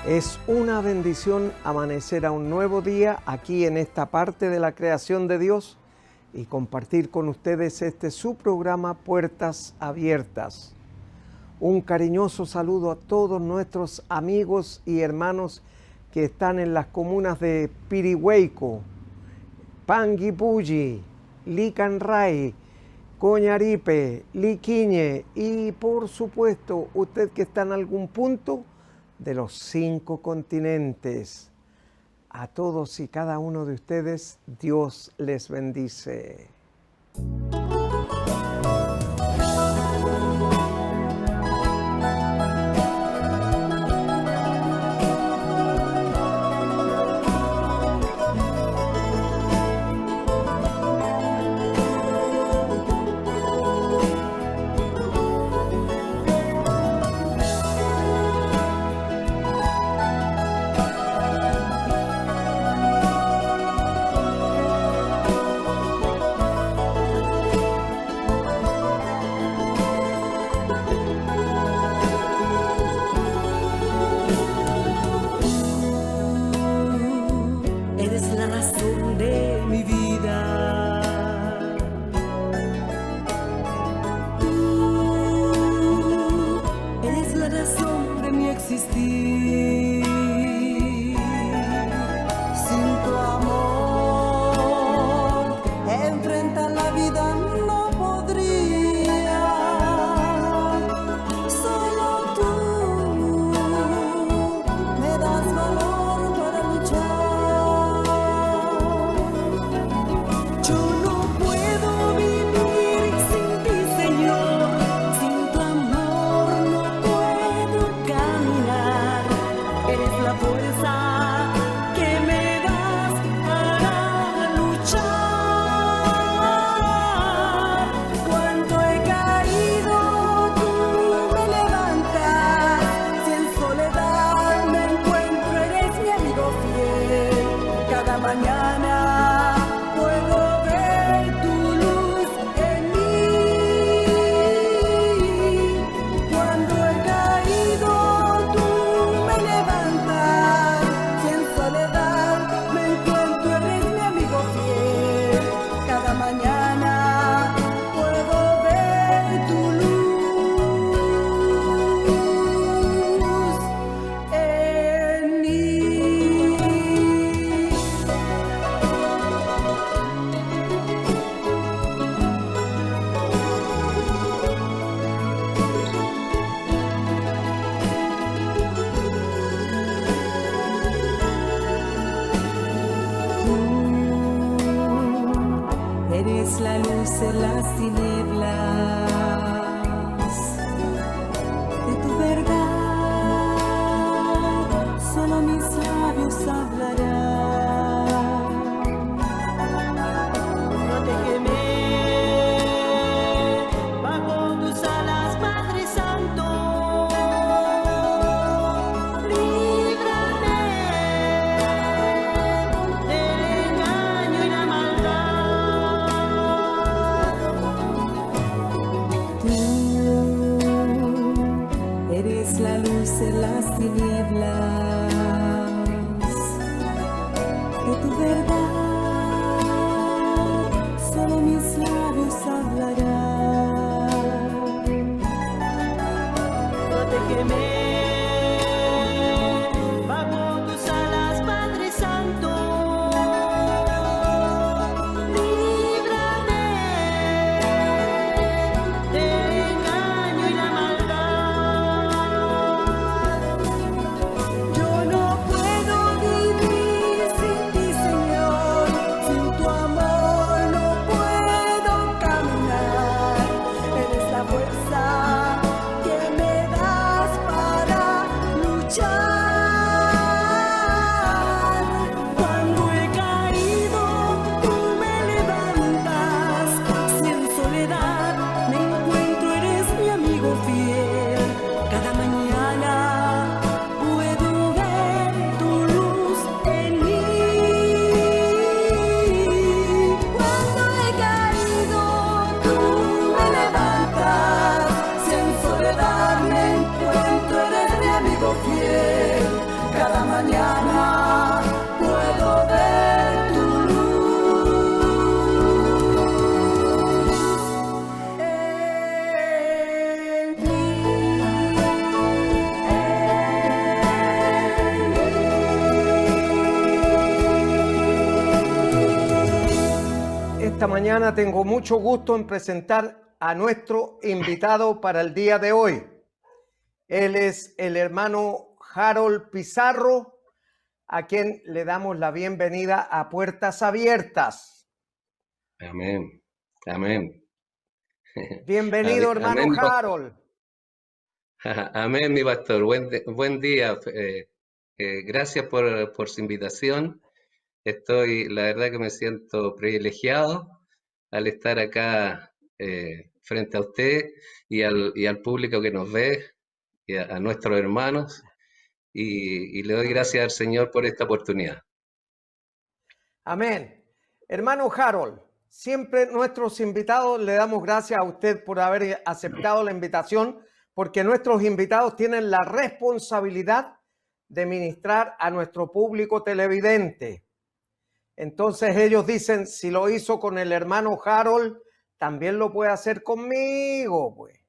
Es una bendición amanecer a un nuevo día aquí en esta parte de la creación de Dios y compartir con ustedes su programa Puertas Abiertas. Un cariñoso saludo a todos nuestros amigos y hermanos que están en las comunas de Pirihueico, Panguipulli, Licanray, Coñaripe, Liquiñe y por supuesto usted que está en algún punto de los 5 continentes. A todos y cada uno de ustedes, Dios les bendice. Eres la luz en las tinieblas, de tu verdad solo mis labios hablarán. Protégeme bajo tus alas, Padre Santo, líbrame del engaño y la maldad. Eres la luz en las tinieblas, de tu verdad solo mis labios hablarán. Protégeme bajo tus alas, Padre Santo, líbrame del engaño y la maldad. Yo no puedo vivir sin ti, Señor, sin tu amor no puedo caminar. Eres la fuerza que me das para mañana tengo mucho gusto en presentar a nuestro invitado para el día de hoy. Él es el hermano Harold Pizarro, a quien le damos la bienvenida a Puertas Abiertas. Amén, amén. Bienvenido, hermano Amén, Harold. amén, mi pastor. Buen día. Gracias por su invitación. La verdad que me siento privilegiado al estar acá frente a usted y al público que nos ve, y a nuestros hermanos, y le doy gracias al Señor por esta oportunidad. Amén. Hermano Harold, siempre nuestros invitados le damos gracias a usted por haber aceptado la invitación, porque nuestros invitados tienen la responsabilidad de ministrar a nuestro público televidente. Entonces ellos dicen, si lo hizo con el hermano Harold, también lo puede hacer conmigo, pues.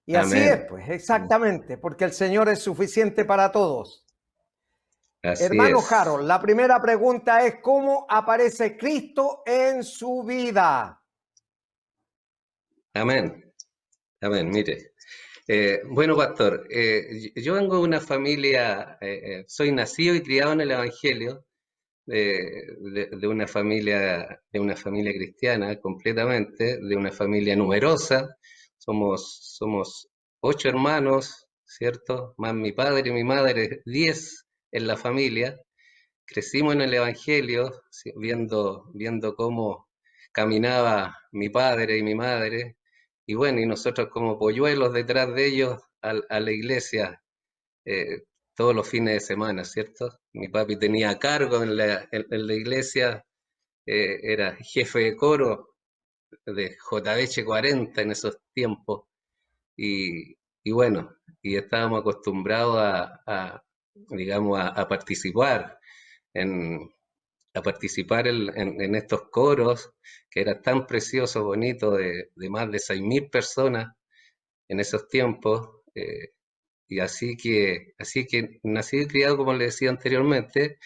Y así Amén. es, pues, exactamente, porque el Señor es suficiente para todos. Así Hermano es. Harold, la primera pregunta es, ¿cómo aparece Cristo en su vida? Amén. Amén. Mire. Bueno, pastor, yo vengo de una familia, soy nacido y criado en el Evangelio, de una familia cristiana completamente, de una familia numerosa. Somos 8 hermanos, ¿cierto? Más mi padre y mi madre, 10 en la familia. Crecimos en el Evangelio, viendo cómo caminaba mi padre y mi madre, y bueno, y nosotros como polluelos detrás de ellos a la iglesia eh, todos los fines de semana, ¿cierto? Mi papi tenía a cargo en la iglesia, era jefe de coro de JBH 40 en esos tiempos, y bueno, y estábamos acostumbrados digamos, a participar en, en estos coros que eran tan preciosos, bonitos, de más de 6.000 personas en esos tiempos. Y así que nací y criado, como le decía anteriormente,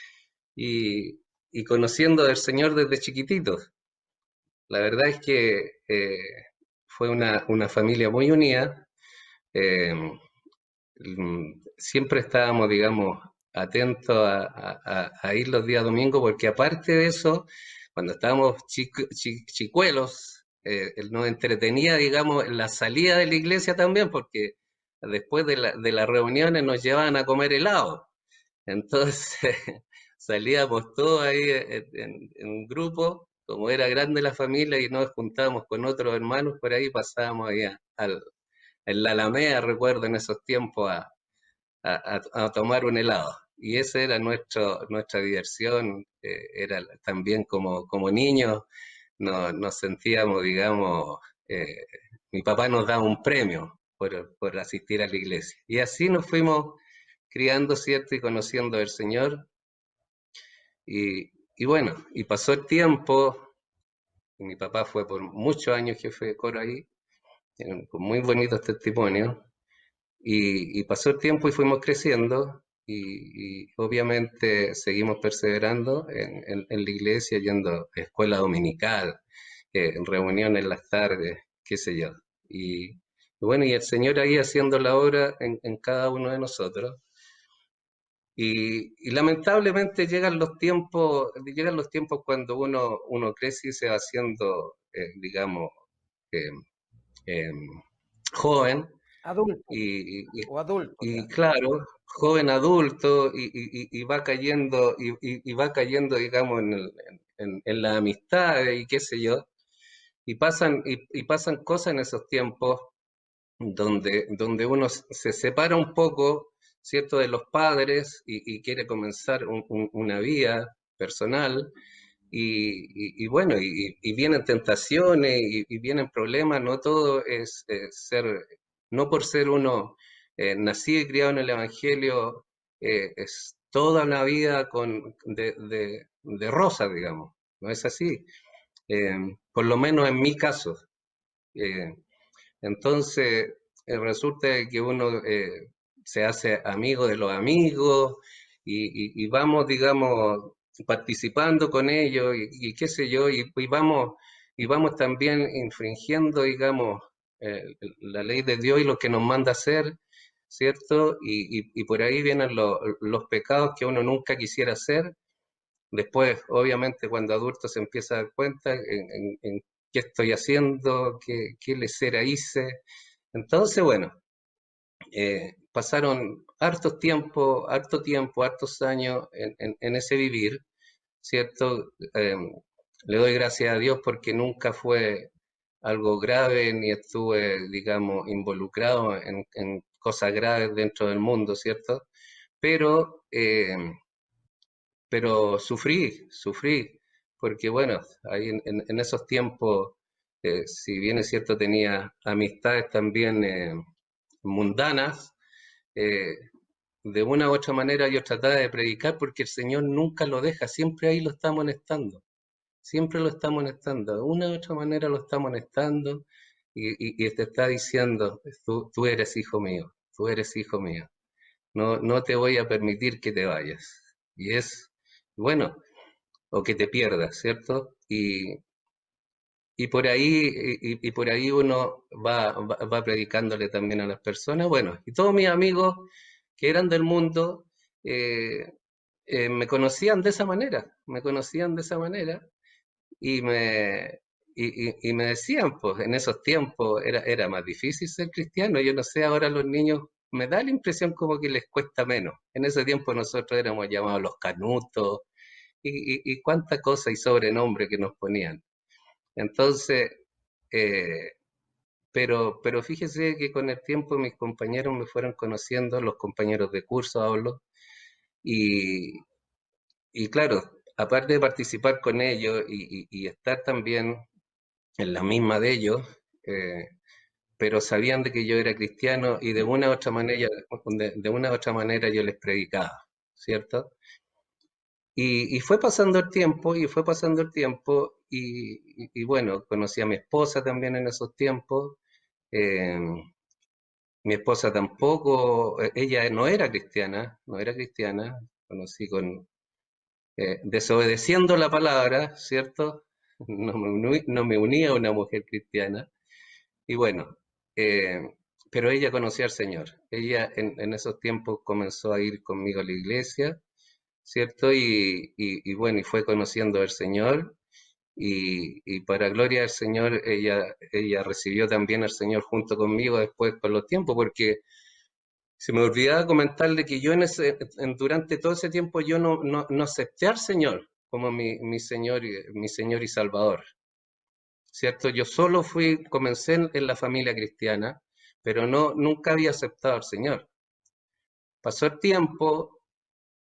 y conociendo al Señor desde chiquititos. La verdad es que fue una familia muy unida. eh, Siempre estábamos, digamos, atentos a ir los días domingos, porque aparte de eso, cuando estábamos chicuelos, nos entretenía, digamos, en la salida de la iglesia también, porque después de las reuniones nos llevaban a comer helado. Entonces salíamos todos ahí en grupo, como era grande la familia y nos juntábamos con otros hermanos por ahí, pasábamos ahí en la Alameda, recuerdo en esos tiempos, a tomar un helado. Y esa era nuestra diversión, era también como niños, nos sentíamos, digamos, mi papá nos daba un premio por asistir a la iglesia. Y así nos fuimos criando, ¿cierto? Y conociendo al Señor. Y bueno, y pasó el tiempo, y mi papá fue por muchos años jefe de coro ahí, con muy bonitos testimonios. Y pasó el tiempo y fuimos creciendo y obviamente seguimos perseverando en la iglesia, yendo a escuela dominical, en reuniones en las tardes, qué sé yo. Y bueno, y el Señor ahí haciendo la obra en cada uno de nosotros. Y lamentablemente llegan los tiempos cuando uno crece y se va haciendo, digamos, eh, eh, joven. Adulto Y, y- o adulto y ya. claro, joven adulto y va cayendo, y va cayendo, digamos, en la amistad y qué sé yo, y pasan cosas en esos tiempos donde uno se separa un poco, ¿cierto?, de los padres y quiere comenzar una vida personal. Y bueno, y vienen tentaciones y vienen problemas, no todo es no por ser uno nacido y criado en el Evangelio, es toda una vida de rosas, digamos, no es así. Eh, por lo menos en mi caso. Eh, entonces, resulta que uno se hace amigo de los amigos y vamos, digamos, participando con ellos y qué sé yo, y vamos también infringiendo, digamos, la ley de Dios y lo que nos manda hacer, ¿cierto? Y por ahí vienen los pecados que uno nunca quisiera hacer. Después, obviamente, cuando adulto se empieza a dar cuenta en qué estoy haciendo, qué lesera hice. Entonces, bueno, pasaron harto tiempo, hartos años en ese vivir, ¿cierto? Le doy gracias a Dios porque nunca fue algo grave ni estuve, digamos, involucrado en cosas graves dentro del mundo, ¿cierto? Pero, pero sufrí, porque bueno, ahí en esos tiempos, si bien es cierto, tenía amistades también mundanas, eh, de una u otra manera yo trataba de predicar porque el Señor nunca lo deja, siempre ahí lo está amonestando, siempre lo está amonestando, de una u otra manera lo está amonestando y te está diciendo, tú eres hijo mío, tú eres hijo mío, no te voy a permitir que te vayas. Y es, bueno, o que te pierdas, ¿cierto? Y por ahí, y por ahí uno va predicándole también a las personas. Bueno, y todos mis amigos que eran del mundo eh, me conocían de esa manera, me conocían de esa manera y y me decían, pues en esos tiempos era más difícil ser cristiano. Yo no sé, ahora los niños me da la impresión como que les cuesta menos. En ese tiempo nosotros éramos llamados los canutos y cuánta cosa y sobrenombre que nos ponían. Entonces, eh, pero fíjese que con el tiempo mis compañeros me fueron conociendo, los compañeros de curso hablo, y, y claro, aparte de participar con ellos y estar también en la misma de ellos, eh, pero sabían de que yo era cristiano y de una u otra manera, de una u otra manera yo les predicaba, ¿cierto? Y fue pasando el tiempo, y fue pasando el tiempo, y bueno, conocí a mi esposa también en esos tiempos. eh, Mi esposa tampoco, ella no era cristiana, no era cristiana, conocí con, desobedeciendo la palabra, ¿cierto? No me unía a una mujer cristiana, y bueno, eh, pero ella conocía al Señor. Ella en esos tiempos comenzó a ir conmigo a la iglesia, ¿cierto? Y bueno, y fue conociendo al Señor, y para gloria del Señor, ella recibió también al Señor junto conmigo después con los tiempos, porque se me olvidaba comentarle que yo durante todo ese tiempo yo no acepté al Señor como mi Señor y Salvador, ¿cierto? Yo solo comencé en la familia cristiana, pero nunca había aceptado al Señor. Pasó el tiempo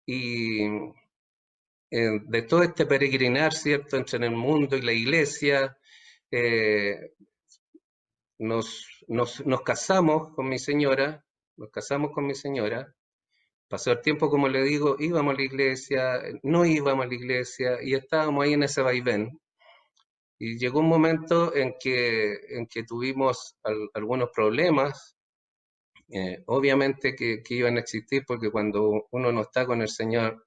y de todo este peregrinar, ¿cierto?, entre el mundo y la iglesia, eh, nos casamos con mi señora, nos casamos con mi señora. Pasó el tiempo, como le digo, íbamos a la iglesia, no íbamos a la iglesia y estábamos ahí en ese vaivén. Y llegó un momento en que tuvimos algunos problemas, obviamente que iban a existir porque cuando uno no está con el Señor,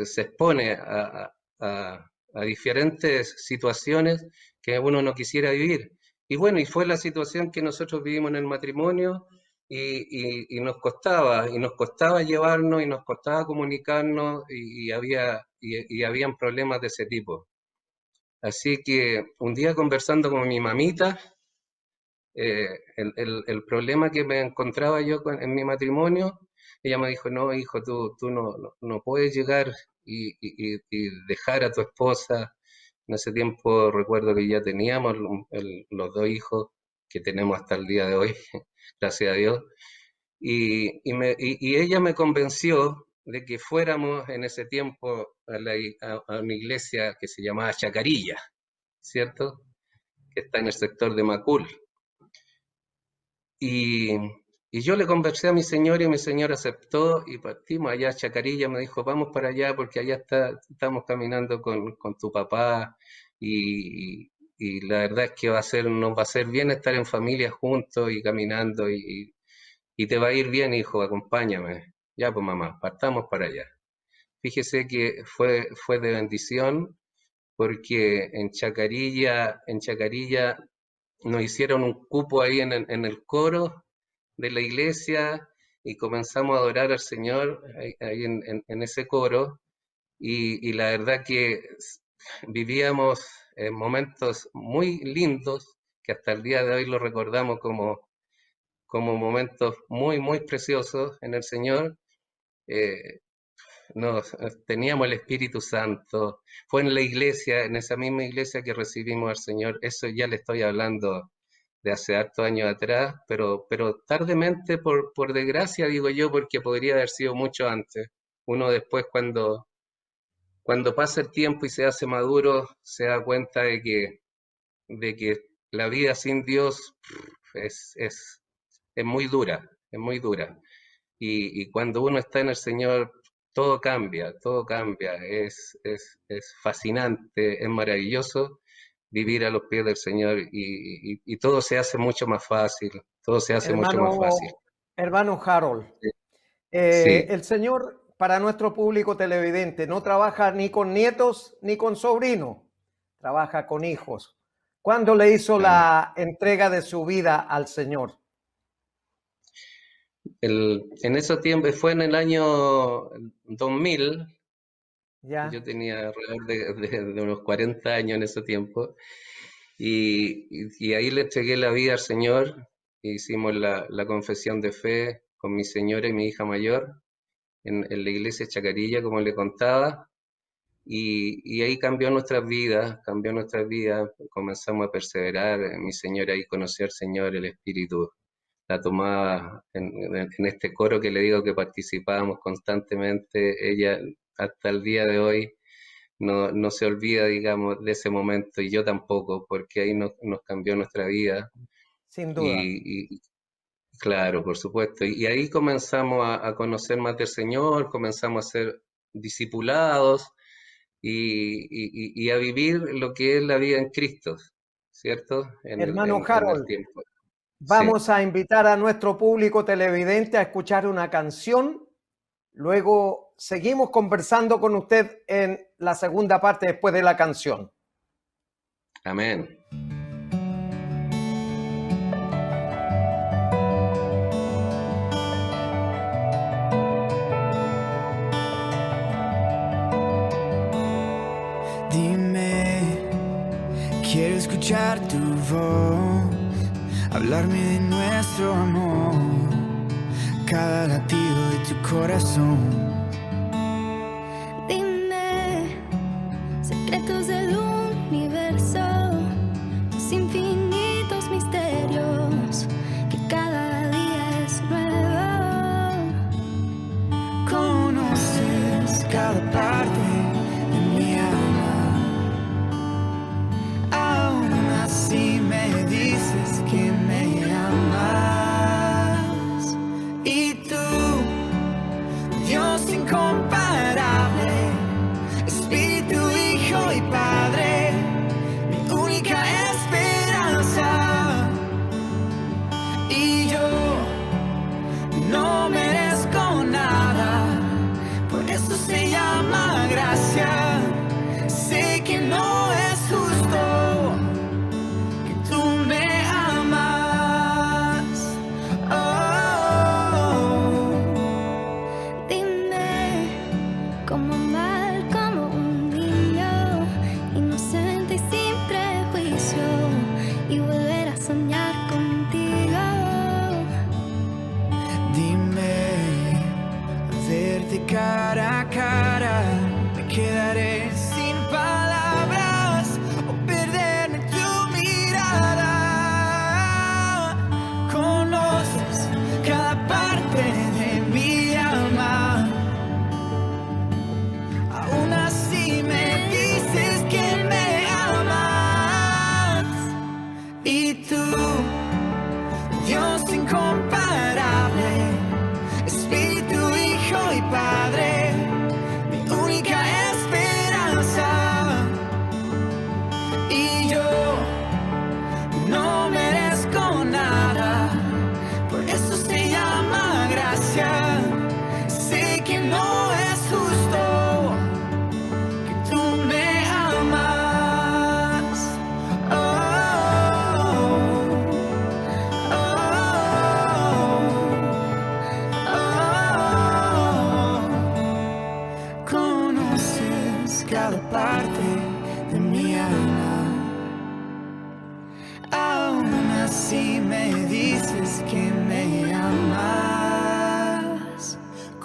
se expone a diferentes situaciones que uno no quisiera vivir. Y bueno, y fue la situación que nosotros vivimos en el matrimonio y nos costaba llevarnos y nos costaba comunicarnos y habían problemas de ese tipo. Así que un día conversando con mi mamita, el problema que me encontraba yo en mi matrimonio, ella me dijo, no, hijo, tú no puedes llegar y dejar a tu esposa. En ese tiempo recuerdo que ya teníamos los dos hijos que tenemos hasta el día de hoy, gracias a Dios. Y ella me convenció de que fuéramos en ese tiempo a una iglesia que se llamaba Chacarilla, ¿cierto? Que está en el sector de Macul. Y, y yo le conversé a mi señora y mi señora aceptó y partimos allá a Chacarilla. Me dijo, vamos para allá porque allá estamos caminando con tu papá y la verdad es que nos va a ser bien estar en familia juntos y caminando y te va a ir bien, hijo, acompáñame. Ya, pues mamá, partamos para allá. fíjese que fue de bendición porque en Chacarilla nos hicieron un cupo ahí en el coro de la iglesia y comenzamos a adorar al Señor ahí en ese coro y la verdad que vivíamos momentos muy lindos que hasta el día de hoy los recordamos como momentos muy, muy preciosos en el Señor. Eh, teníamos el Espíritu Santo, fue en la iglesia, en esa misma iglesia que recibimos al Señor, eso ya le estoy hablando de hace hartos años atrás, pero tardemente, por desgracia, digo yo, porque podría haber sido mucho antes. Uno después cuando pasa el tiempo y se hace maduro, se da cuenta de que la vida sin Dios es muy dura, es muy dura. Y cuando uno está en el Señor, todo cambia, es fascinante, es maravilloso vivir a los pies del Señor y todo se hace mucho más fácil, todo se hace mucho más fácil. Hermano Harold, Sí, el Señor, para nuestro público televidente, no trabaja ni con nietos ni con sobrinos, trabaja con hijos. ¿Cuándo le hizo la entrega de su vida al Señor? en esos tiempos fue en el año 2000, Ya, yo tenía alrededor de unos 40 años en ese tiempo, y ahí le entregué la vida al Señor, hicimos la confesión de fe con mi señora y mi hija mayor en la iglesia de Chacarilla, como le contaba, y ahí cambió nuestras vidas, comenzamos a perseverar, mi señora ahí conoció al Señor, el Espíritu la tomaba en este coro que le digo que participábamos constantemente, ella hasta el día de hoy no se olvida, digamos, de ese momento y yo tampoco, porque ahí nos cambió nuestra vida sin duda. y claro, por supuesto, y ahí comenzamos a conocer más del Señor, comenzamos a ser discipulados y a vivir lo que es la vida en Cristo, ¿cierto? Hermano En el Harold, tiempo. Sí, vamos a invitar a nuestro público televidente a escuchar una canción. Luego seguimos conversando con usted en la segunda parte después de la canción. amén. Dime, quiero escuchar tu voz, hablarme de nuestro amor, cada latido de tu corazón. Dime secretos del universo, tus infinitos misterios, que cada día es nuevo. Conoces cada parte de mi alma, aún así me dices que me amas. Y tú, Dios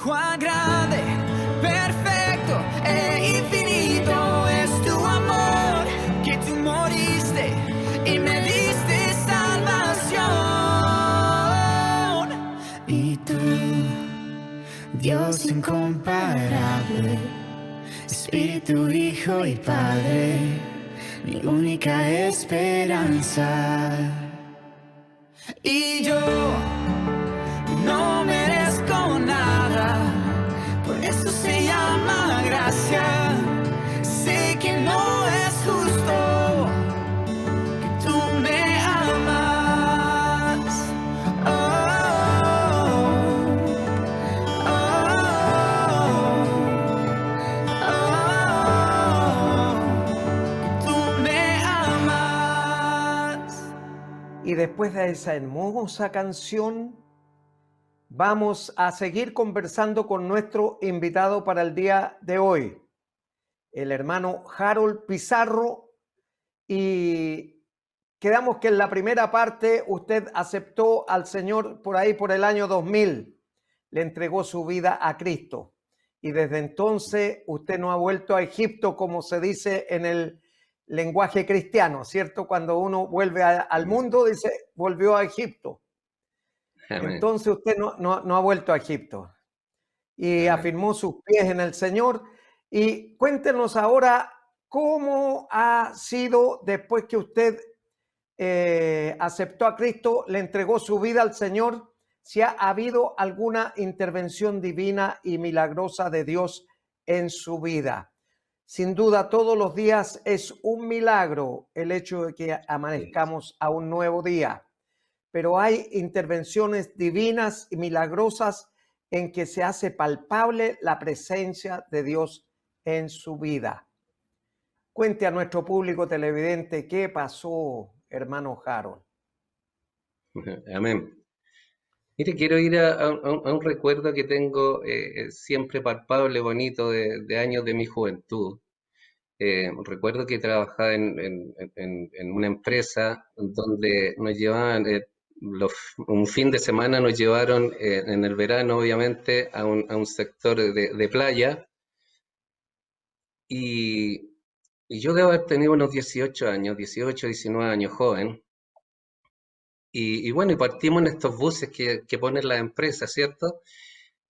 Cuán grande, perfecto e infinito es tu amor, que tú moriste y me diste salvación. Y tú, Dios incomparable, Espíritu, Hijo y Padre, mi única esperanza. Y yo no merezco nada, por eso se llama gracia. Sé que no es justo que tú me amas. Oh, oh, oh, tú me amas. Y después de esa hermosa canción, vamos a seguir conversando con nuestro invitado para el día de hoy, el hermano Harold Pizarro. Y quedamos que en la primera parte usted aceptó al Señor por ahí por el año 2000, le entregó su vida a Cristo. Y desde entonces usted no ha vuelto a Egipto, como se dice en el lenguaje cristiano, ¿cierto? Cuando uno vuelve al mundo, dice, volvió a Egipto. Amén. Entonces usted no ha vuelto a Egipto y Amén. afirmó sus pies en el Señor. Y cuéntenos ahora cómo ha sido después que usted aceptó a Cristo, le entregó su vida al Señor, si ha habido alguna intervención divina y milagrosa de Dios en su vida. Sin duda, todos los días es un milagro el hecho de que amanezcamos a un nuevo día, pero hay intervenciones divinas y milagrosas en que se hace palpable la presencia de Dios en su vida. Cuente a nuestro público televidente qué pasó, hermano Harold. Amén. Mire, quiero ir a un recuerdo que tengo siempre palpable, bonito, de años de mi juventud. Recuerdo que trabajaba en una empresa donde nos llevaban, un fin de semana nos llevaron en el verano, obviamente, a un sector de playa. Y yo debo haber tenido unos 18 años, 18, 19 años, joven. Y bueno, y partimos en estos buses que ponen las empresas, ¿cierto?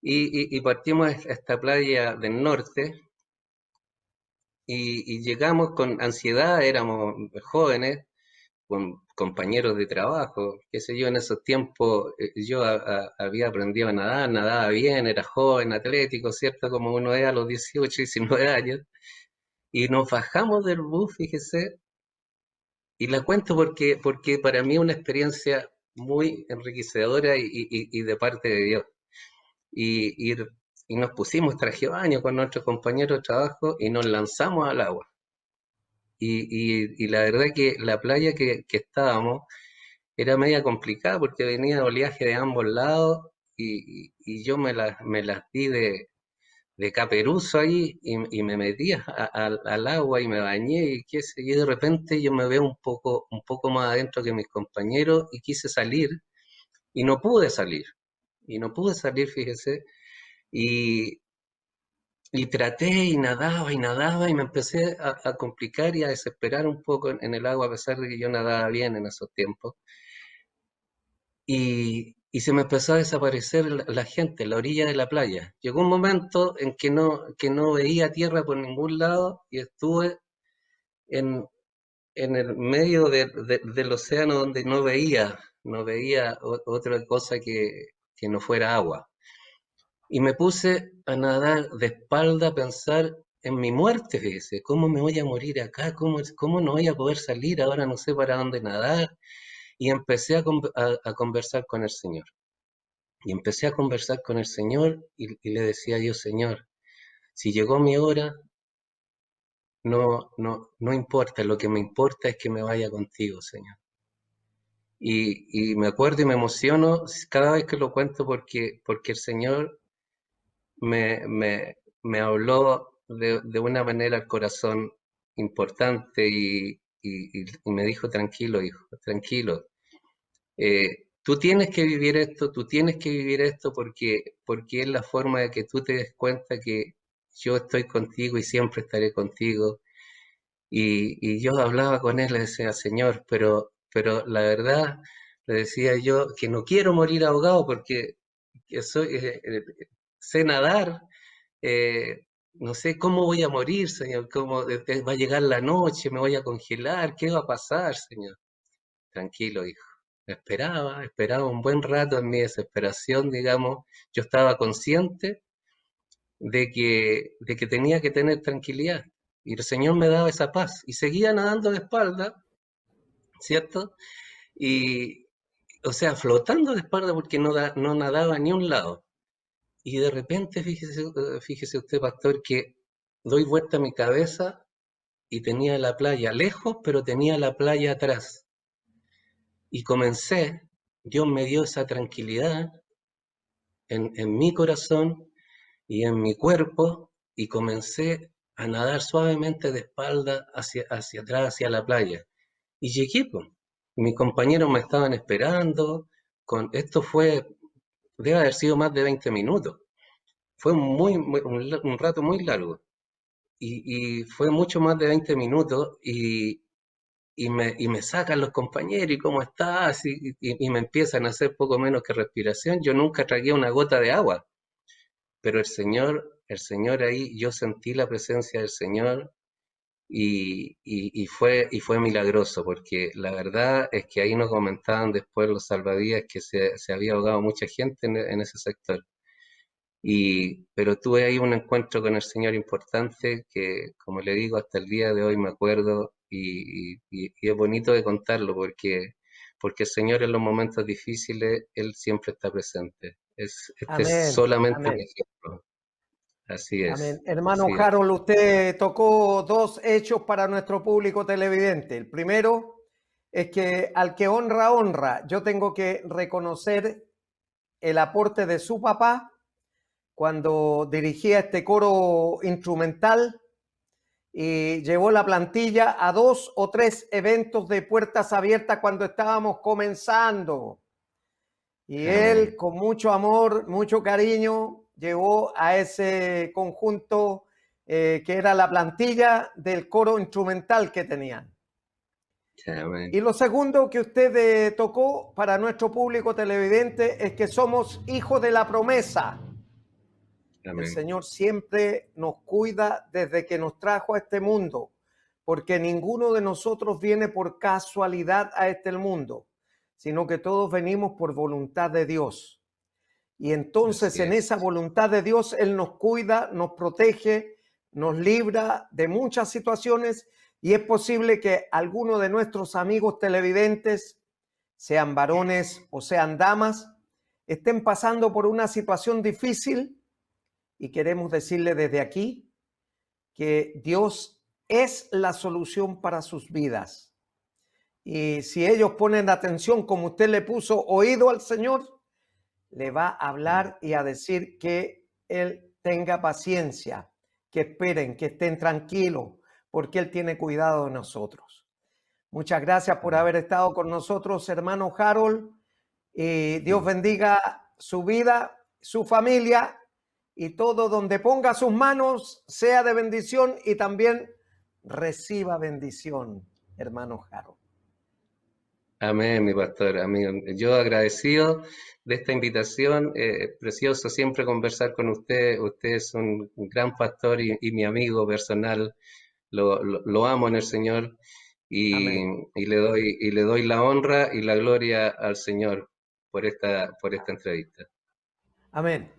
Y partimos a esta playa del norte y llegamos con ansiedad, éramos jóvenes, con compañeros de trabajo, qué sé yo, en esos tiempos yo había aprendido a nadar, nadaba bien, era joven, atlético, ¿cierto? Como uno es a los 18, 19 años. Y nos bajamos del bus, fíjese, y la cuento porque para mí es una experiencia muy enriquecedora y de parte de Dios. Y, y- y nos pusimos traje de baño con nuestros compañeros de trabajo y nos lanzamos al agua. Y la verdad que la playa que estábamos era media complicada porque venía oleaje de ambos lados y yo me las di de caperuzo ahí y me metí al agua y me bañé y qué sé yo, de repente yo me veo un poco más adentro que mis compañeros y quise salir y no pude salir. Y no pude salir, fíjese, y, y traté y nadaba y me empecé a complicar y a desesperar un poco en el agua a pesar de que yo nadaba bien en esos tiempos. Y se me empezó a desaparecer la gente, la orilla de la playa. Llegó un momento en que no veía tierra por ningún lado y estuve en, en el medio del océano donde no veía otra cosa que no fuera agua. Y me puse a nadar de espalda a pensar en mi muerte, fíjese, ¿cómo me voy a morir acá? ¿Cómo no voy a poder salir? Ahora no sé para dónde nadar. Y empecé a conversar con el Señor. Y empecé a conversar con el Señor y le decía yo, Señor, si llegó mi hora, no importa, lo que me importa es que me vaya contigo, Señor. Y me acuerdo y me emociono cada vez que lo cuento porque el Señor me habló de una manera al corazón importante y me dijo, tranquilo, hijo, tranquilo. tú tienes que vivir esto, tú tienes que vivir esto porque es la forma de que tú te des cuenta que yo estoy contigo y siempre estaré contigo. Y yo hablaba con él, le decía, Señor, pero la verdad, le decía yo, que no quiero morir ahogado porque que soy, sé nadar, no sé cómo voy a morir, Señor, cómo va a llegar la noche, me voy a congelar, ¿qué va a pasar, Señor? Tranquilo, hijo. Esperaba un buen rato en mi desesperación, digamos. Yo estaba consciente de que tenía que tener tranquilidad. Y el Señor me daba esa paz. Y seguía nadando de espalda, ¿cierto? Y, o sea, flotando de espalda porque no nadaba ni un lado. Y de repente, fíjese usted, pastor, que doy vuelta a mi cabeza y tenía la playa lejos, pero tenía la playa atrás. Y comencé, Dios me dio esa tranquilidad en mi corazón y en mi cuerpo y comencé a nadar suavemente de espalda hacia atrás, hacia la playa. Y llegué, pues. Mis compañeros me estaban esperando. Esto debe haber sido más de 20 minutos. Fue un rato muy largo. Y fue mucho más de 20 minutos y me sacan los compañeros y cómo estás y me empiezan a hacer poco menos que respiración. Yo nunca tragué una gota de agua, pero el Señor ahí, yo sentí la presencia del Señor y fue milagroso, porque la verdad es que ahí nos comentaban después los salvavidas que se había ahogado mucha gente en ese sector. Pero tuve ahí un encuentro con el Señor importante que, como le digo, hasta el día de hoy me acuerdo y es bonito de contarlo porque el Señor en los momentos difíciles, Él siempre está presente. Este es Amén, solamente un amén, ejemplo. Así es, amén. Hermano así es. Harold, usted tocó dos hechos para nuestro público televidente. El primero es que al que honra, honra. Yo tengo que reconocer el aporte de su papá cuando dirigía este coro instrumental y llevó la plantilla a 2 o 3 eventos de puertas abiertas cuando estábamos comenzando. Y él, Amén. con mucho amor, mucho cariño, llevó a ese conjunto que era la plantilla del coro instrumental que tenían. Amén. Y lo segundo que usted tocó para nuestro público televidente es que somos hijos de la promesa. El Amén. Señor siempre nos cuida desde que nos trajo a este mundo, porque ninguno de nosotros viene por casualidad a este mundo, sino que todos venimos por voluntad de Dios. Y entonces Así en esa es. voluntad de Dios, Él nos cuida, nos protege, nos libra de muchas situaciones y es posible que algunos de nuestros amigos televidentes, sean varones o sean damas, estén pasando por una situación difícil y queremos decirle desde aquí que Dios es la solución para sus vidas. Y si ellos ponen atención como usted le puso oído al Señor, le va a hablar y a decir que Él tenga paciencia, que esperen, que estén tranquilos, porque Él tiene cuidado de nosotros. Muchas gracias por haber estado con nosotros, hermano Harold. Dios bendiga su vida, su familia y todo donde ponga sus manos sea de bendición y también reciba bendición, hermano Harold. Amén, mi pastor, amigo. Yo agradecido de esta invitación, precioso siempre conversar con usted. Usted es un gran pastor y mi amigo personal. Lo amo en el Señor y, Amén. y le doy la honra y la gloria al Señor por esta entrevista. Amén.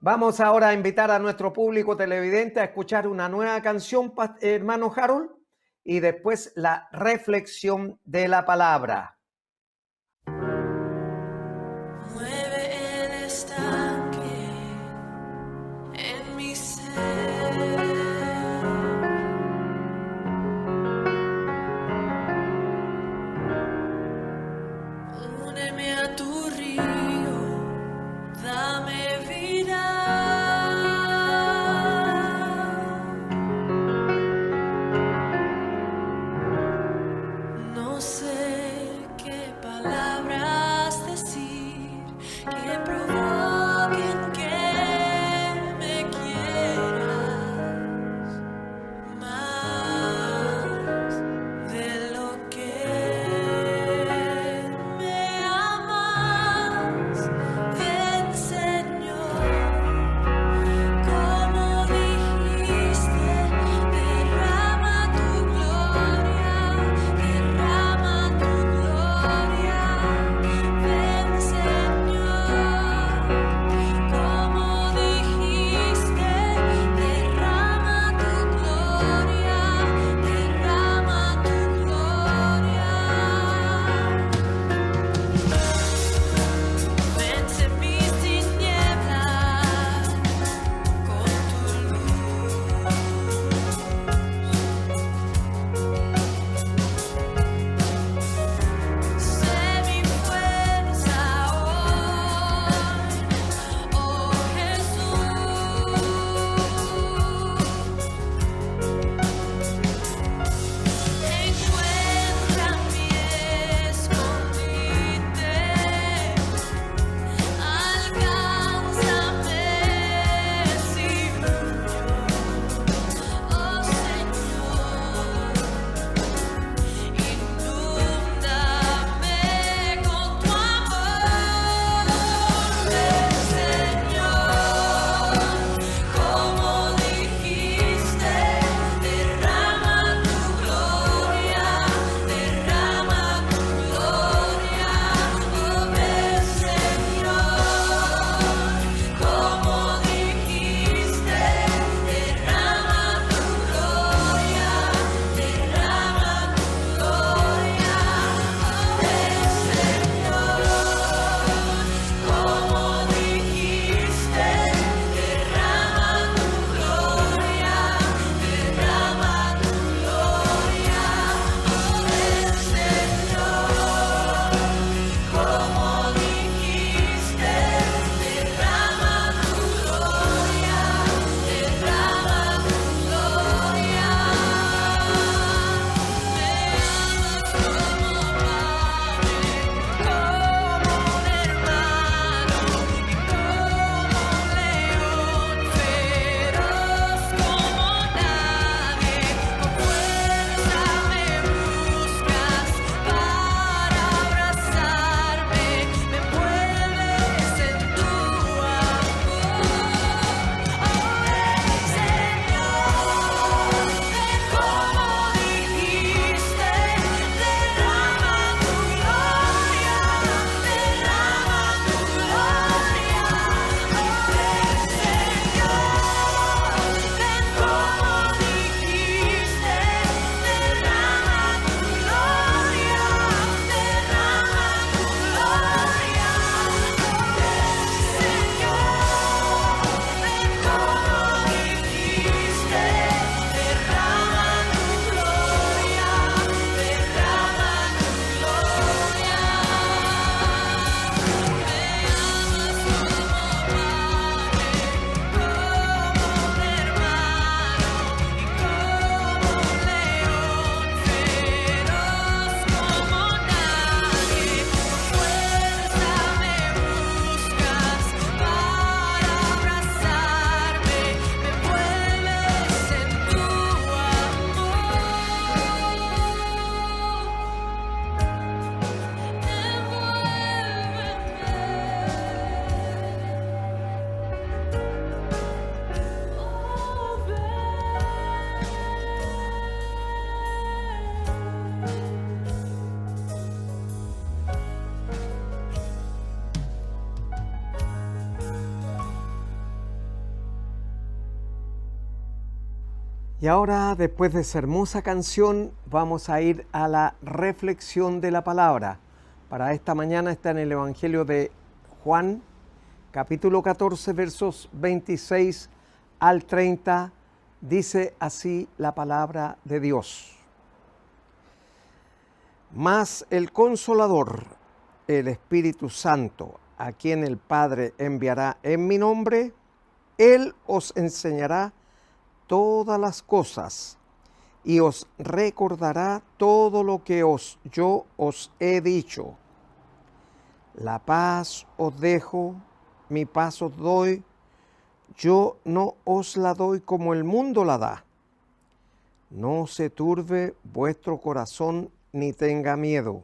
Vamos ahora a invitar a nuestro público televidente a escuchar una nueva canción, hermano Harold, y después la reflexión de la palabra. Mueve el estanque en mi ser. Úneme a tu río, dame vida. No sé Y ahora, después de esa hermosa canción, vamos a ir a la reflexión de la palabra. Para esta mañana está en el Evangelio de Juan, capítulo 14, versos 26 al 30. Dice así la palabra de Dios. Mas el Consolador, el Espíritu Santo, a quien el Padre enviará en mi nombre, Él os enseñará todas las cosas y os recordará todo lo que yo os he dicho. La paz os dejo, mi paz os doy, yo no os la doy como el mundo la da. No se turbe vuestro corazón ni tenga miedo.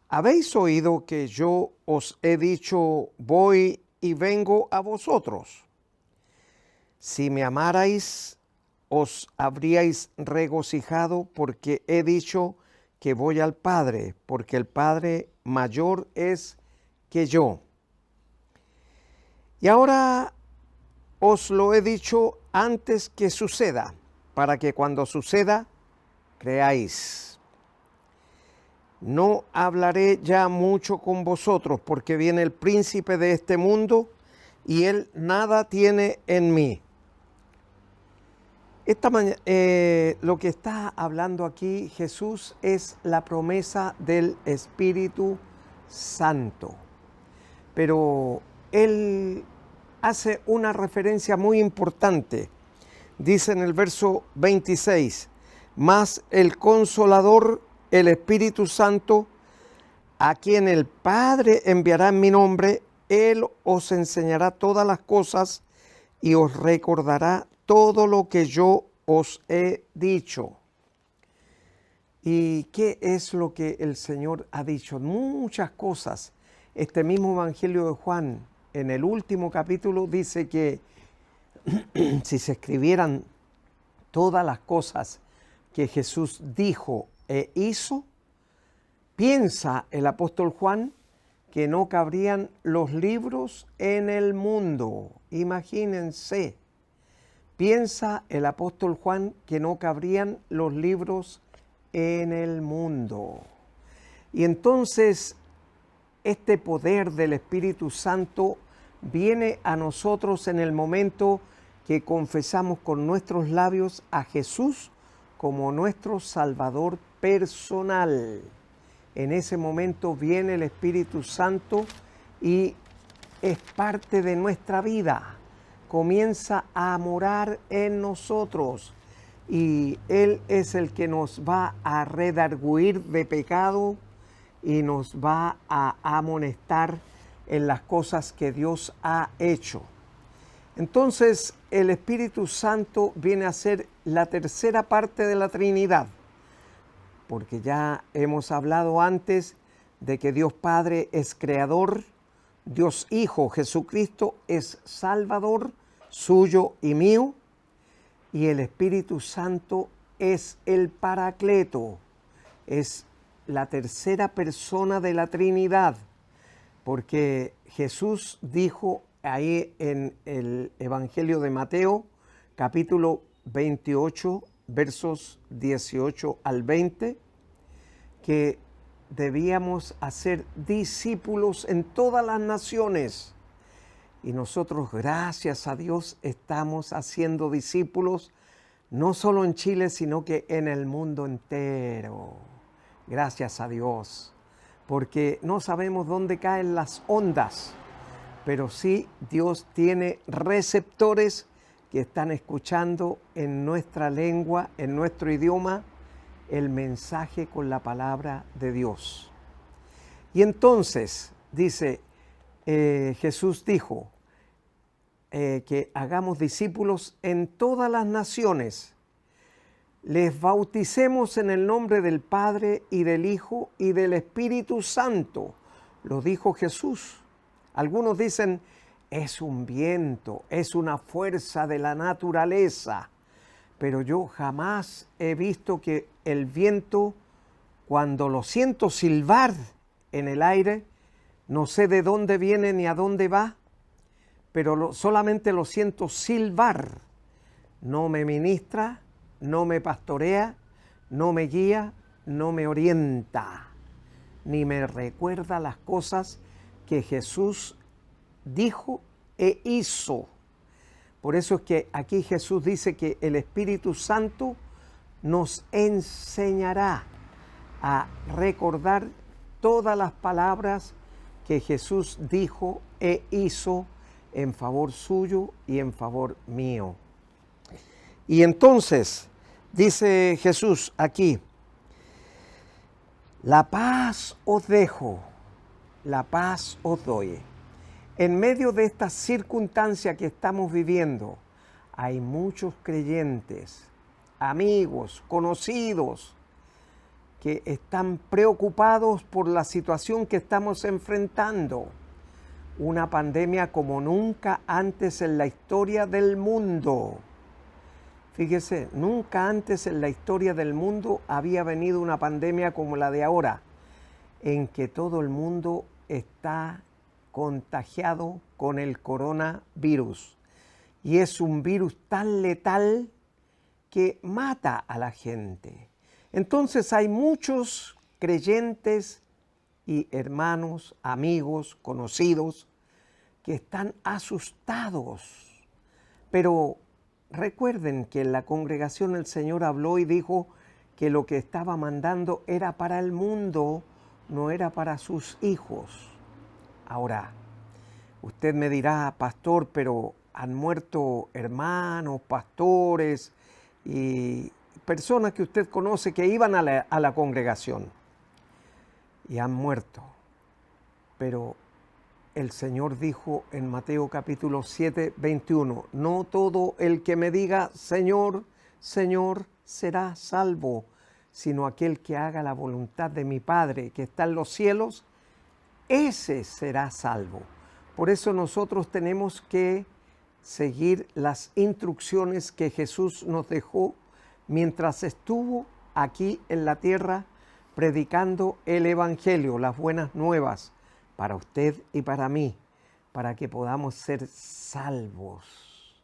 ¿Habéis oído que yo os he dicho, voy y vengo a vosotros? Si me amarais, os habríais regocijado porque he dicho que voy al Padre, porque el Padre mayor es que yo. Y ahora os lo he dicho antes que suceda, para que cuando suceda, creáis. No hablaré ya mucho con vosotros, porque viene el príncipe de este mundo, y él nada tiene en mí. Lo que está hablando aquí Jesús es la promesa del Espíritu Santo. Pero Él hace una referencia muy importante. Dice en el verso 26, mas el Consolador, el Espíritu Santo, a quien el Padre enviará en mi nombre, Él os enseñará todas las cosas y os recordará todo lo que yo os he dicho. ¿Y qué es lo que el Señor ha dicho? Muchas cosas. Este mismo Evangelio de Juan, en el último capítulo, dice que si se escribieran todas las cosas que Jesús dijo e hizo, piensa el apóstol Juan que no cabrían los libros en el mundo. Imagínense. Piensa el apóstol Juan que no cabrían los libros en el mundo. Y entonces este poder del Espíritu Santo viene a nosotros en el momento que confesamos con nuestros labios a Jesús como nuestro Salvador personal. En ese momento viene el Espíritu Santo y es parte de nuestra vida. Comienza a morar en nosotros y Él es el que nos va a redarguir de pecado y nos va a amonestar en las cosas que Dios ha hecho. Entonces el Espíritu Santo viene a ser la tercera parte de la Trinidad, porque ya hemos hablado antes de que Dios Padre es creador, Dios Hijo Jesucristo es Salvador, suyo y mío, y el Espíritu Santo es el Paracleto, es la tercera persona de la Trinidad, porque Jesús dijo ahí en el Evangelio de Mateo, capítulo 28, versos 18 al 20, que debíamos hacer discípulos en todas las naciones. Y nosotros, gracias a Dios, estamos haciendo discípulos, no solo en Chile, sino que en el mundo entero. Gracias a Dios, porque no sabemos dónde caen las ondas, pero sí Dios tiene receptores que están escuchando en nuestra lengua, en nuestro idioma, el mensaje con la palabra de Dios. Y entonces, dice, Jesús dijo que hagamos discípulos en todas las naciones, les bauticemos en el nombre del Padre y del Hijo y del Espíritu Santo. Lo dijo Jesús. Algunos dicen, es un viento, es una fuerza de la naturaleza, pero yo jamás he visto que el viento, cuando lo siento silbar en el aire, no sé de dónde viene ni a dónde va, pero solamente lo siento silbar. no me ministra, no me pastorea, no me guía, no me orienta, ni me recuerda las cosas que Jesús dijo e hizo. Por eso es que aquí Jesús dice que el Espíritu Santo nos enseñará a recordar todas las palabras que Jesús dijo e hizo en favor suyo y en favor mío. Y entonces dice Jesús aquí, la paz os dejo, la paz os doy. En medio de esta circunstancia que estamos viviendo, hay muchos creyentes, amigos, conocidos, que están preocupados por la situación que estamos enfrentando. Una pandemia como nunca antes en la historia del mundo. Fíjese, nunca antes en la historia del mundo había venido una pandemia como la de ahora, en que todo el mundo está contagiado con el coronavirus. Y es un virus tan letal que mata a la gente. Entonces hay muchos creyentes y hermanos, amigos, conocidos, que están asustados. Pero recuerden que en la congregación el Señor habló y dijo que lo que estaba mandando era para el mundo, no era para sus hijos. Ahora, usted me dirá, pastor, pero han muerto hermanos, pastores y personas que usted conoce que iban a la congregación y han muerto. Pero el Señor dijo en Mateo capítulo 7, 21, no todo el que me diga Señor, Señor será salvo, sino aquel que haga la voluntad de mi Padre que está en los cielos, ese será salvo. Por eso nosotros tenemos que seguir las instrucciones que Jesús nos dejó mientras estuvo aquí en la tierra predicando el Evangelio, las buenas nuevas, para usted y para mí, para que podamos ser salvos.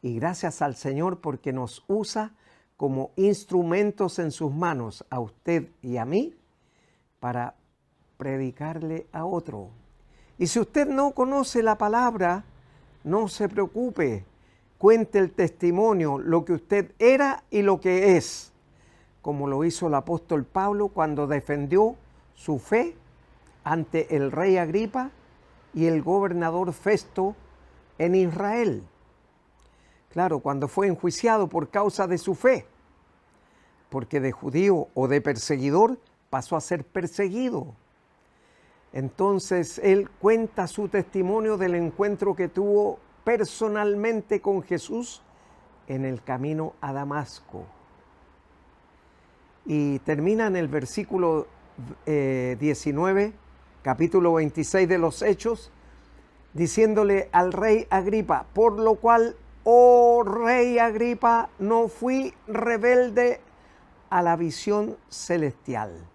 Y gracias al Señor porque nos usa como instrumentos en sus manos, a usted y a mí, para predicarle a otro. Y si usted no conoce la palabra, no se preocupe, cuente el testimonio, lo que usted era y lo que es, como lo hizo el apóstol Pablo cuando defendió su fe ante el rey Agripa y el gobernador Festo en Israel. Claro, cuando fue enjuiciado por causa de su fe, porque de judío o de perseguidor pasó a ser perseguido. Entonces él cuenta su testimonio del encuentro que tuvo personalmente con Jesús en el camino a Damasco. Y termina en el versículo 19, capítulo 26 de los Hechos, diciéndole al rey Agripa, por lo cual, oh rey Agripa, no fui rebelde a la visión celestial.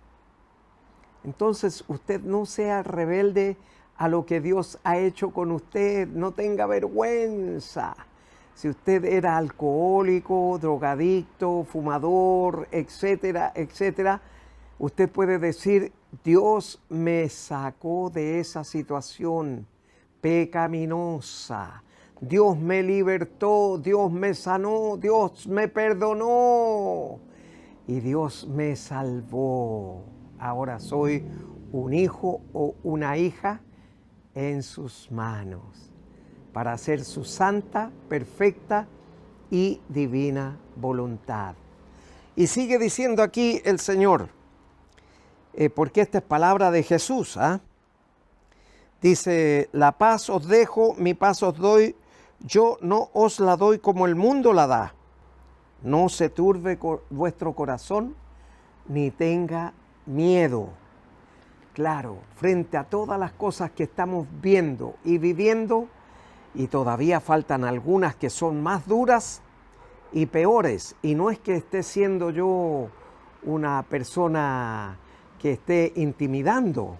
Entonces usted no sea rebelde a lo que Dios ha hecho con usted, no tenga vergüenza. Si usted era alcohólico, drogadicto, fumador, etcétera, etcétera, usted puede decir, Dios me sacó de esa situación pecaminosa. Dios me libertó, Dios me sanó, Dios me perdonó y Dios me salvó. Ahora soy un hijo o una hija en sus manos para hacer su santa, perfecta y divina voluntad. Y sigue diciendo aquí el Señor, porque esta es palabra de Jesús, dice, la paz os dejo, mi paz os doy, yo no os la doy como el mundo la da. No se turbe vuestro corazón, ni tenga miedo. Claro, frente a todas las cosas que estamos viendo y viviendo, y todavía faltan algunas que son más duras y peores, y no es que esté siendo yo una persona que esté intimidando,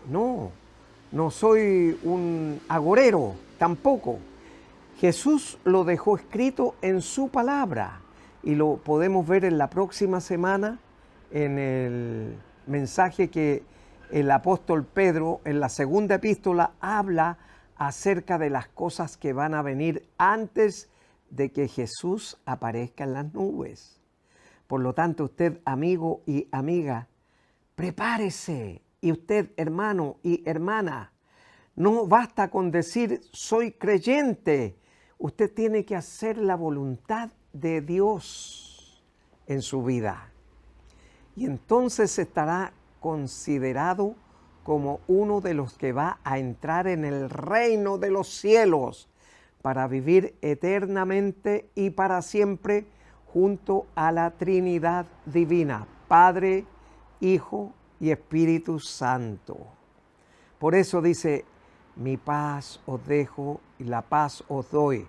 no soy un agorero tampoco, Jesús lo dejó escrito en su palabra y lo podemos ver en la próxima semana en el mensaje que el apóstol Pedro en la segunda epístola habla acerca de las cosas que van a venir antes de que Jesús aparezca en las nubes. Por lo tanto, usted, amigo y amiga, prepárese. Y usted, hermano y hermana, no basta con decir soy creyente. Usted tiene que hacer la voluntad de Dios en su vida. Y entonces estará considerado como uno de los que va a entrar en el reino de los cielos para vivir eternamente y para siempre junto a la Trinidad Divina, Padre, Hijo y Espíritu Santo. Por eso dice, mi paz os dejo y la paz os doy.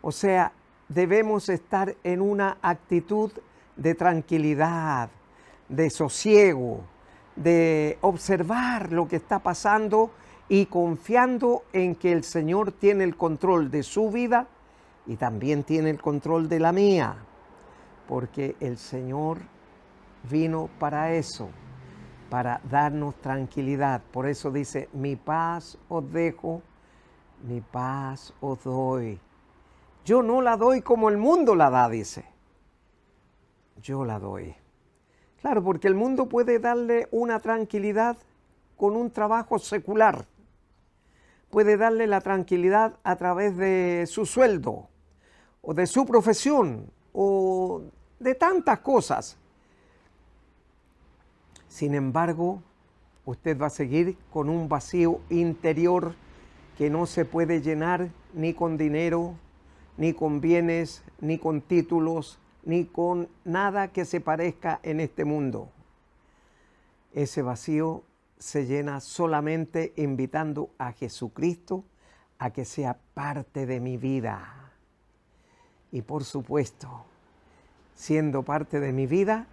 O sea, debemos estar en una actitud de tranquilidad, de sosiego, de observar lo que está pasando y confiando en que el Señor tiene el control de su vida y también tiene el control de la mía, porque el Señor vino para eso, para darnos tranquilidad. Por eso dice, mi paz os dejo, mi paz os doy. Yo no la doy como el mundo la da, dice. Yo la doy. Claro, porque el mundo puede darle una tranquilidad con un trabajo secular. Puede darle la tranquilidad a través de su sueldo, o de su profesión, o de tantas cosas. Sin embargo, usted va a seguir con un vacío interior que no se puede llenar ni con dinero, ni con bienes, ni con títulos, ni con nada que se parezca en este mundo. Ese vacío se llena solamente invitando a Jesucristo a que sea parte de mi vida. Y por supuesto, siendo parte de mi vida,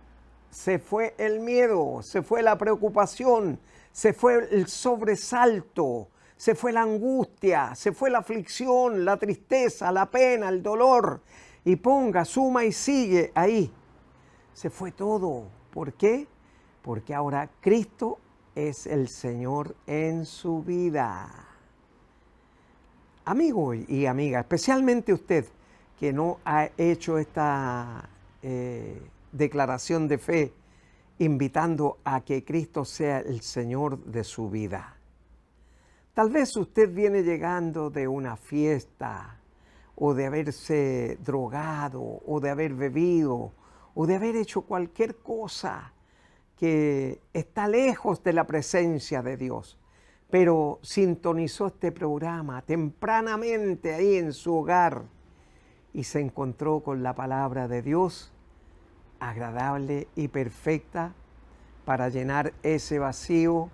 se fue el miedo, se fue la preocupación, se fue el sobresalto, se fue la angustia, se fue la aflicción, la tristeza, la pena, el dolor. Y ponga, suma y sigue ahí. Se fue todo. ¿Por qué? Porque ahora Cristo es el Señor en su vida. Amigo y amiga, especialmente usted que no ha hecho esta declaración de fe, invitando a que Cristo sea el Señor de su vida. Tal vez usted viene llegando de una fiesta, o de haberse drogado, o de haber bebido, o de haber hecho cualquier cosa que está lejos de la presencia de Dios, pero sintonizó este programa tempranamente ahí en su hogar y se encontró con la palabra de Dios agradable y perfecta para llenar ese vacío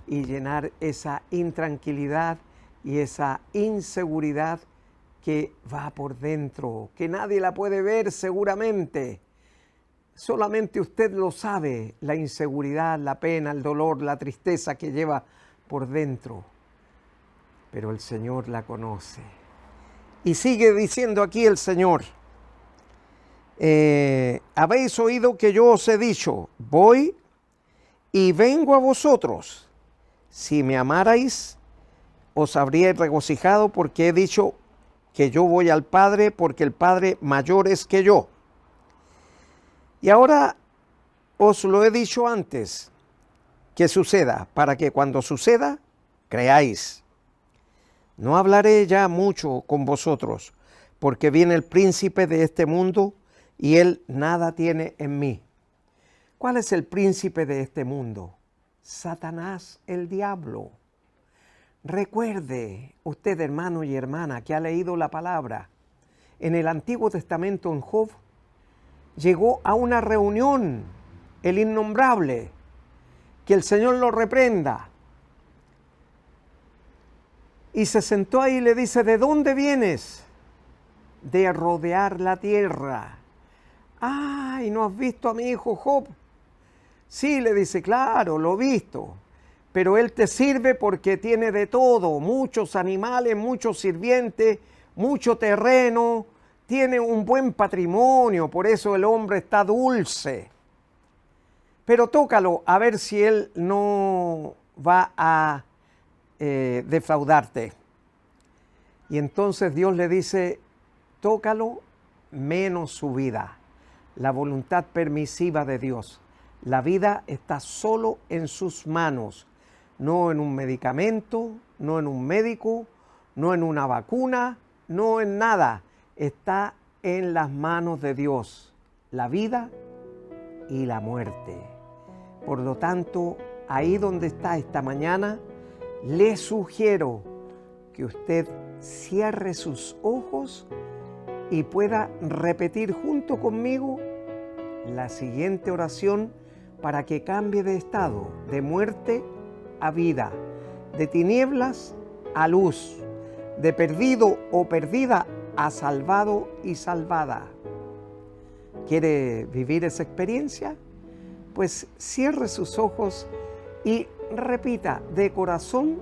y llenar esa intranquilidad y esa inseguridad que va por dentro, que nadie la puede ver seguramente. Solamente usted lo sabe, la inseguridad, la pena, el dolor, la tristeza que lleva por dentro. Pero el Señor la conoce. Y sigue diciendo aquí el Señor, habéis oído que yo os he dicho, voy y vengo a vosotros. Si me amarais, os habríais regocijado porque he dicho que yo voy al Padre, porque el Padre mayor es que yo. Y ahora os lo he dicho antes, que suceda, para que cuando suceda, creáis. No hablaré ya mucho con vosotros, porque viene el príncipe de este mundo, y él nada tiene en mí. ¿Cuál es el príncipe de este mundo? Satanás, el diablo. Recuerde, usted hermano y hermana que ha leído la palabra, en el Antiguo Testamento en Job, llegó a una reunión, el innombrable, que el Señor lo reprenda. Y se sentó ahí y le dice, ¿de dónde vienes? De rodear la tierra. ¡Ay, no has visto a mi hijo Job! Sí, le dice, claro, lo he visto. Pero él te sirve porque tiene de todo, muchos animales, muchos sirvientes, mucho terreno, tiene un buen patrimonio, por eso el hombre está dulce. Pero tócalo a ver si él no va a defraudarte. Y entonces Dios le dice, tócalo menos su vida, la voluntad permisiva de Dios. La vida está solo en sus manos, no en un medicamento, no en un médico, no en una vacuna, no en nada. Está en las manos de Dios, la vida y la muerte. Por lo tanto, ahí donde está esta mañana, le sugiero que usted cierre sus ojos y pueda repetir junto conmigo la siguiente oración para que cambie de estado, de muerte a vida, de tinieblas a luz, de perdido o perdida a salvado y salvada. ¿Quiere vivir esa experiencia? Pues cierre sus ojos y repita de corazón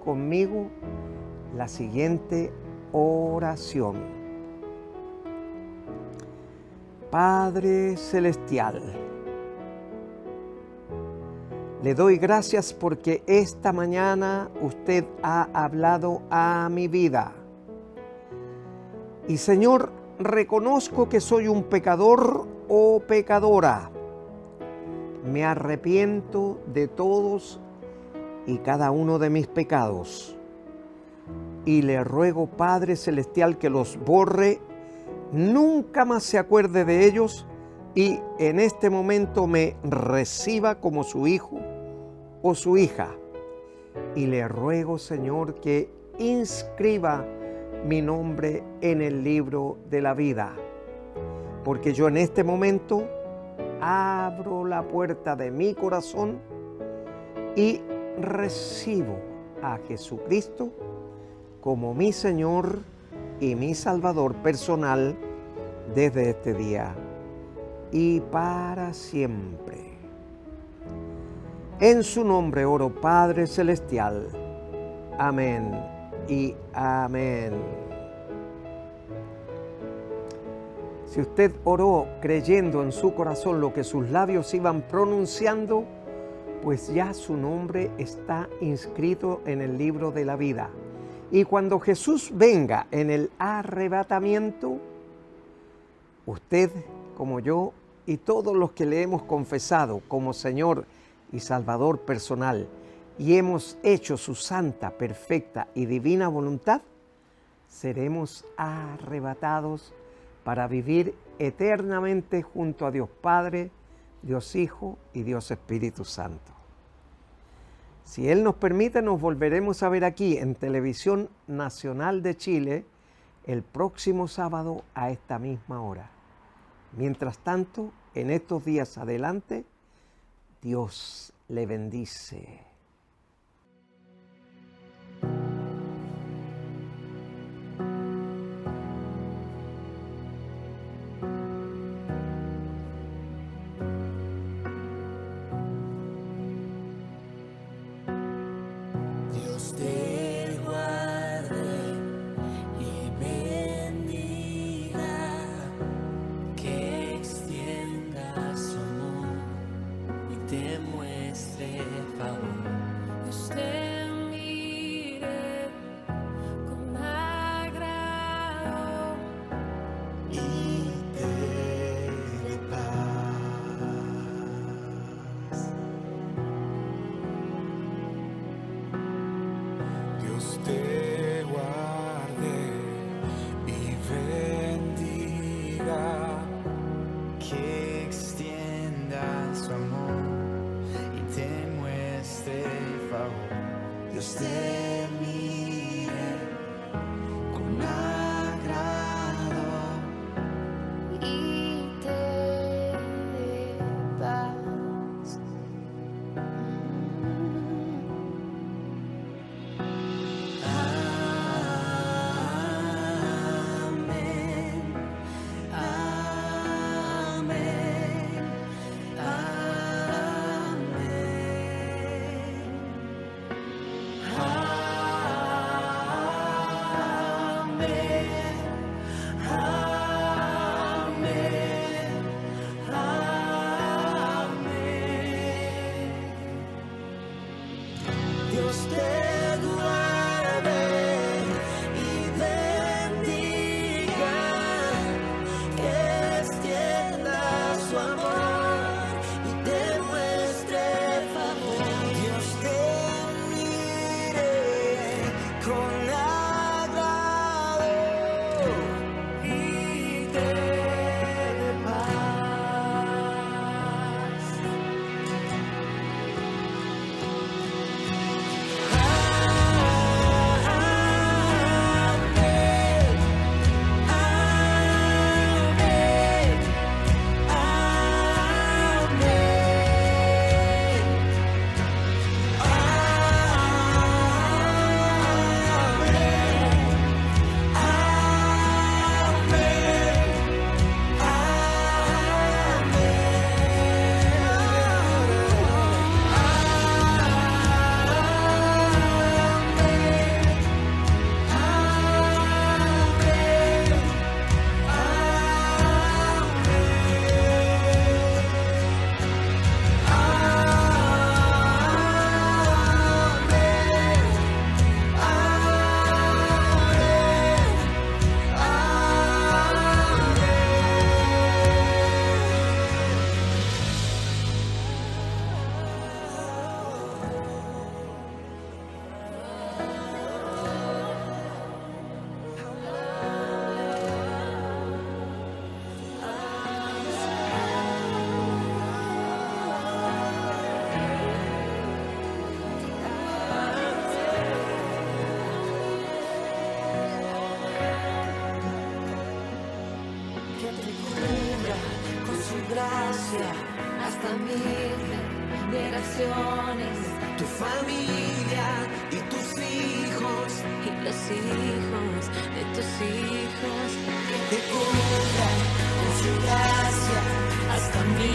conmigo la siguiente oración. Padre Celestial, le doy gracias porque esta mañana usted ha hablado a mi vida. Y Señor, reconozco que soy un pecador o pecadora. Me arrepiento de todos y cada uno de mis pecados. Y le ruego, Padre Celestial, que los borre, nunca más se acuerde de ellos y en este momento me reciba como su hijo o su hija. Y le ruego, Señor, que inscriba mi nombre en el libro de la vida. Porque yo en este momento abro la puerta de mi corazón y recibo a Jesucristo como mi Señor y mi Salvador personal desde este día y para siempre. En su nombre oro, Padre Celestial. Amén y amén. Si usted oró creyendo en su corazón lo que sus labios iban pronunciando, pues ya su nombre está inscrito en el libro de la vida. Y cuando Jesús venga en el arrebatamiento, usted, como yo, y todos los que le hemos confesado como Señor y Salvador personal, y hemos hecho su santa, perfecta y divina voluntad, seremos arrebatados para vivir eternamente junto a Dios Padre, Dios Hijo y Dios Espíritu Santo. Si Él nos permite, nos volveremos a ver aquí en Televisión Nacional de Chile el próximo sábado a esta misma hora. Mientras tanto, en estos días adelante, Dios le bendice. Dios te guarde y bendiga, que extienda su amor y te muestre favor. gracia hasta 1000 generaciones, tu familia y tus hijos y los hijos de tus hijos, que te cubran con su gracia hasta 1000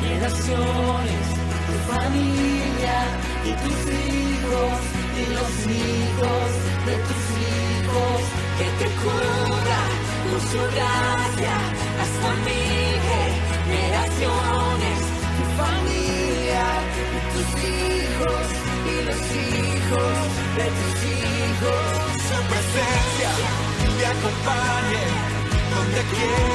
generaciones, tu familia y tus hijos y los hijos de tus hijos, que te cubra con su gracia hasta 1000 generaciones, tu familia y tus hijos y los hijos de tus hijos. Su presencia te acompañe donde quiera